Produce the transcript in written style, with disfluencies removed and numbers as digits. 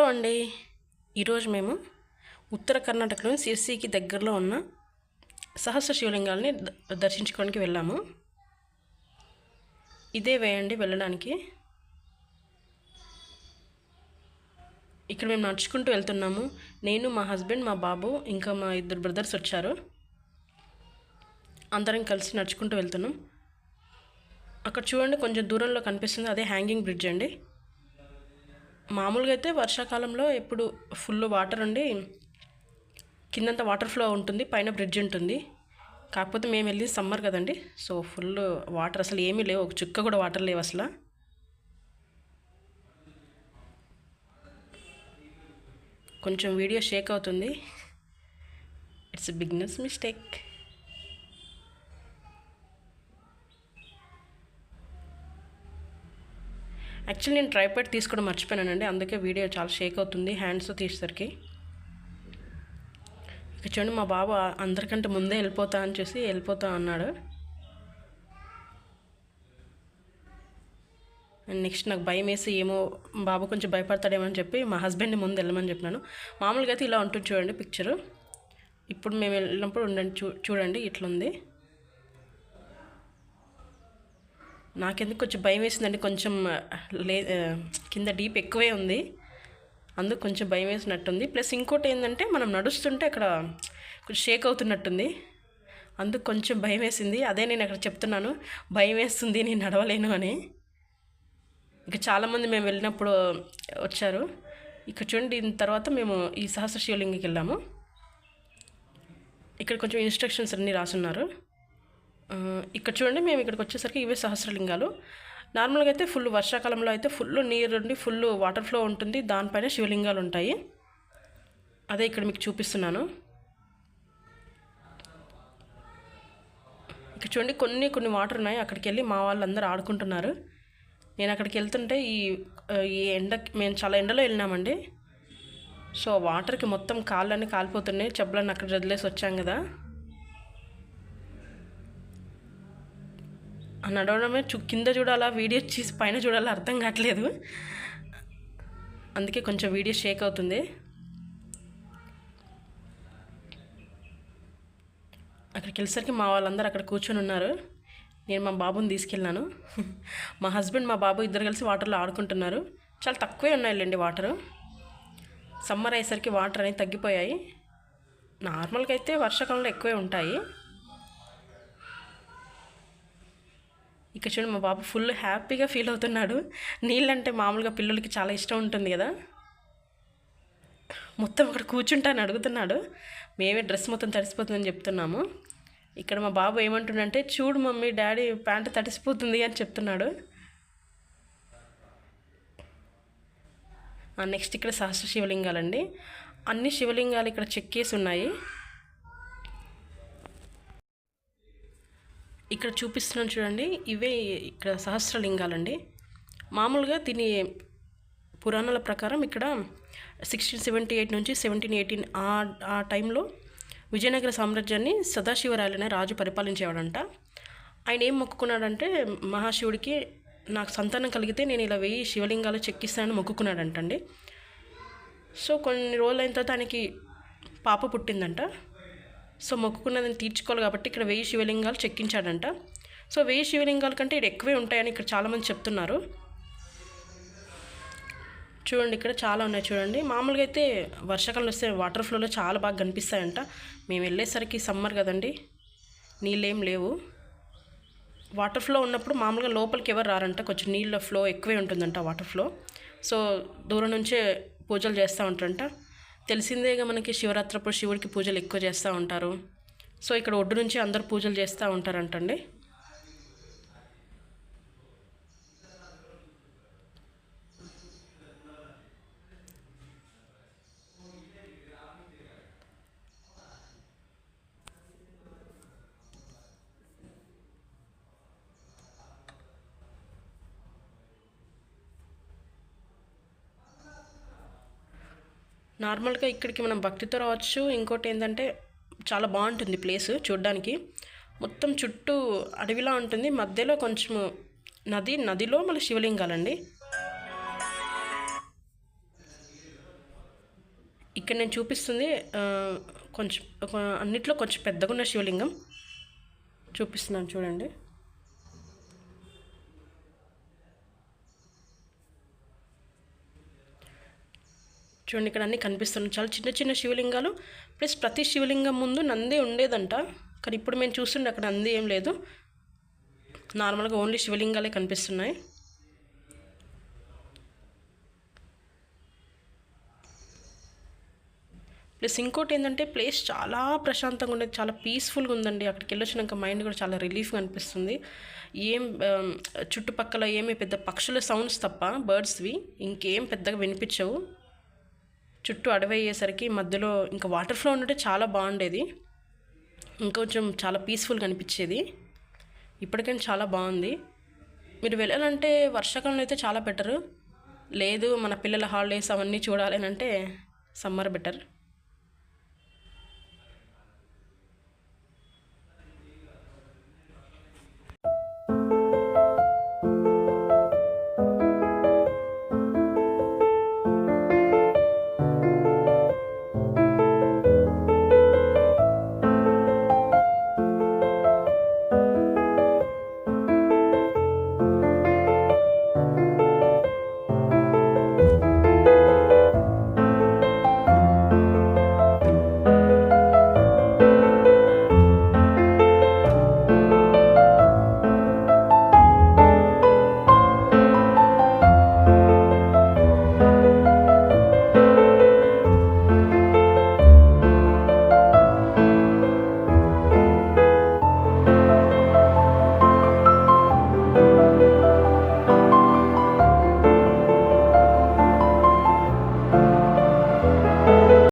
అండి. ఈరోజు మేము ఉత్తర కర్ణాటకలోని సిర్సీకి దగ్గరలో ఉన్న సహస్ర శివలింగాలని దర్శించుకోవడానికి వెళ్ళాము. ఇదే వే అండి వెళ్ళడానికి. ఇక్కడ మేము నడుచుకుంటూ వెళ్తున్నాము. నేను, మా హస్బెండ్, మా బాబు, ఇంకా మా 2 బ్రదర్స్ వచ్చారు. అందరం కలిసి నడుచుకుంటూ వెళ్తున్నాం. అక్కడ చూడండి, కొంచెం దూరంలో కనిపిస్తుంది, అదే హ్యాంగింగ్ బ్రిడ్జ్ అండి. మామూలుగా అయితే వర్షాకాలంలో ఎప్పుడు ఫుల్ వాటర్ ఉండి కిందంతా వాటర్ ఫ్లో ఉంటుంది, పైన బ్రిడ్జ్ ఉంటుంది. కాకపోతే మేము వెళ్ళి సమ్మర్ కదండి, సో ఫుల్ వాటర్ అసలు ఏమీ లేవు, ఒక చుక్క కూడా వాటర్ లేవు అసలు. కొంచెం వీడియో షేక్ అవుతుంది, ఇట్స్ బిగినర్స్ మిస్టేక్. యాక్చువల్లీ నేను ట్రైపాడ్ తీసుకోవడం మర్చిపోయానండి, అందుకే వీడియో చాలా షేక్ అవుతుంది హ్యాండ్స్ తీసేసరికి. ఇక చూడండి, మా బాబు అందరికంటే ముందే వెళ్ళిపోతా అని చూసి వెళ్ళిపోతా అన్నాడు. అండ్ నెక్స్ట్ నాకు భయం వేసి ఏమో బాబు కొంచెం భయపడతాడేమో అని చెప్పి మా హస్బెండ్ని ముందు వెళ్ళమని చెప్పినాను. మామూలుగా అయితే ఇలా ఉంటుంది చూడండి పిక్చరు. ఇప్పుడు మేము వెళ్ళినప్పుడు ఉండండి, చూడండి ఇట్లుంది. నాకెందుకు కొంచెం భయం వేసిందండి, కొంచెం కింద డీప్ ఎక్కువే ఉంది, అందుకు కొంచెం భయం వేసినట్టుంది. ప్లస్ ఇంకోటి ఏంటంటే మనం నడుస్తుంటే అక్కడ కొంచెం షేక్ అవుతున్నట్టుంది, అందుకు కొంచెం భయం వేసింది. అదే నేను అక్కడ చెప్తున్నాను, భయం వేస్తుంది నేను నడవలేను అని. ఇక చాలామంది మేము వెళ్ళినప్పుడు వచ్చారు. ఇక్కడ చూడండి, దీని తర్వాత మేము ఈ సహస్ర శివలింగికి వెళ్ళాము. ఇక్కడ కొంచెం ఇన్స్ట్రక్షన్స్ అన్నీ రాసున్నారు. ఇక్కడ చూడండి, మేము ఇక్కడికి వచ్చేసరికి ఇవే సహస్రలింగాలు. నార్మల్గా అయితే ఫుల్ వర్షాకాలంలో అయితే ఫుల్ నీరు ఉండి ఫుల్ వాటర్ ఫ్లో ఉంటుంది, దానిపైన శివలింగాలు ఉంటాయి. అదే ఇక్కడ మీకు చూపిస్తున్నాను. ఇక్కడ చూడండి, కొన్ని వాటర్ ఉన్నాయి. అక్కడికి వెళ్ళి మా వాళ్ళందరూ ఆడుకుంటున్నారు. నేను అక్కడికి వెళ్తుంటే ఈ మేము చాలా ఎండలో వెళ్ళినామండి. సో వాటర్కి మొత్తం కాళ్ళన్నీ కాలిపోతున్నాయి, చెప్పులన్నీ అక్కడ వదిలేసి వచ్చాం కదా. నడవడమే కింద చూడాలా వీడియో చేసి పైన చూడాలా అర్థం కావట్లేదు, అందుకే కొంచెం వీడియో షేక్ అవుతుంది. అక్కడికి వెళ్ళేసరికి మా వాళ్ళందరూ అక్కడ కూర్చొని ఉన్నారు. నేను మా బాబుని తీసుకెళ్ళాను. మా హస్బెండ్ మా బాబు ఇద్దరు కలిసి వాటర్లో ఆడుకుంటున్నారు. చాలా తక్కువే ఉన్నాయిలేండి వాటరు, సమ్మర్ అయ్యేసరికి వాటర్ అనేది తగ్గిపోయాయి. నార్మల్గా అయితే వర్షాకాలంలో ఎక్కువే ఉంటాయి. ఇక్కడ చూడండి, మా బాబు ఫుల్ హ్యాపీగా ఫీల్ అవుతున్నాడు. నీళ్ళంటే మామూలుగా పిల్లలకి చాలా ఇష్టం ఉంటుంది కదా, మొత్తం అక్కడ కూర్చుంటాను అడుగుతున్నాడు. మేమే డ్రెస్ మొత్తం తడిసిపోతుందని చెప్తున్నాము. ఇక్కడ మా బాబు ఏమంటుండంటే, చూడు మమ్మీ డాడీ ప్యాంటు తడిసిపోతుంది అని చెప్తున్నాడు. నెక్స్ట్ ఇక్కడ సహస్ర శివలింగాలండి. అన్ని శివలింగాలు ఇక్కడ చెక్కేసి ఉన్నాయి. ఇక్కడ చూపిస్తున్నాను చూడండి, ఇవే ఇక్కడ సహస్రలింగాలండి. మామూలుగా దీని పురాణాల ప్రకారం ఇక్కడ 1678 నుంచి 1718 ఆ టైంలో విజయనగర సామ్రాజ్యాన్ని సదాశివరాయలు అనే రాజు పరిపాలించేవాడంట. ఆయన ఏం మొక్కుకున్నాడంటే, మహాశివుడికి నాకు సంతానం కలిగితే నేను ఇలా 1000 శివలింగాలు చెక్కిస్తానని మొక్కుకున్నాడంటండి. సో కొన్ని రోజులు అయిన తర్వాత ఆయనకి పాప పుట్టిందంట. సో మొక్కుకున్నదని తీర్చుకోవాలి కాబట్టి ఇక్కడ 1000 శివలింగాలు చెక్కించాడంట. సో 1000 శివలింగాల కంటే ఇక్కడ ఎక్కువే ఉంటాయని ఇక్కడ చాలామంది చెప్తున్నారు. చూడండి, ఇక్కడ చాలా ఉన్నాయి చూడండి. మామూలుగా అయితే వర్షాకాలం వస్తే వాటర్ ఫ్లోలో చాలా బాగా కనిపిస్తాయంట. మేము వెళ్ళేసరికి సమ్మర్ కదండి, నీళ్ళేం లేవు. వాటర్ ఫ్లో ఉన్నప్పుడు మామూలుగా లోపలికి ఎవరు రారంట, కొంచెం నీళ్ళ ఫ్లో ఎక్కువే ఉంటుందంట వాటర్ ఫ్లో. సో దూరం నుంచే పూజలు చేస్తూ ఉంటారంట. తెలిసిందేగా మనకి శివరాత్రి అప్పుడు శివుడికి పూజలు ఎక్కువ చేస్తూ ఉంటారు. సో ఇక్కడ ఒడ్డు నుంచి అందరు పూజలు చేస్తూ ఉంటారంటండి. నార్మల్గా ఇక్కడికి మనం భక్తితో రావచ్చు. ఇంకోటి ఏంటంటే చాలా బాగుంటుంది ప్లేస్ చూడడానికి. మొత్తం చుట్టూ అడవిలా ఉంటుంది, మధ్యలో కొంచెము నదిలో మళ్ళీ శివలింగాలండి. ఇక్కడ నేను చూపిస్తుంది కొంచెం అన్నిట్లో కొంచెం పెద్దగా ఉన్న శివలింగం చూపిస్తున్నాను చూడండి. చూడండి ఇక్కడ అన్నీ కనిపిస్తున్నాయి, చాలా చిన్న చిన్న శివలింగాలు. ప్లస్ ప్రతి శివలింగం ముందు నంది ఉండేదంట, కానీ ఇప్పుడు మేము చూస్తుండే అక్కడ నంది ఏం లేదు, నార్మల్గా ఓన్లీ శివలింగాలే కనిపిస్తున్నాయి. ప్లస్ ఇంకోటి ఏంటంటే ప్లేస్ చాలా ప్రశాంతంగా ఉండేది, చాలా పీస్ఫుల్గా ఉందండి. అక్కడికి వెళ్ళొచ్చినాక మైండ్ కూడా చాలా రిలీఫ్గా అనిపిస్తుంది. ఏం చుట్టుపక్కల ఏమి పెద్ద పక్షుల సౌండ్స్ తప్ప బర్డ్స్వి ఇంకేం పెద్దగా వినిపించవు. చుట్టూ అడవి అయ్యేసరికి మధ్యలో ఇంకా వాటర్ ఫ్లో ఉంటే చాలా బాగుండేది, ఇంకొంచెం చాలా పీస్ఫుల్గా అనిపించేది. ఇప్పటికైనా చాలా బాగుంది. మీరు వెళ్ళాలంటే వర్షాకాలంలో అయితే చాలా బెటరు, లేదు మన పిల్లల హాలిడేస్ అవన్నీ చూడాలి అని అంటే సమ్మర్ బెటర్.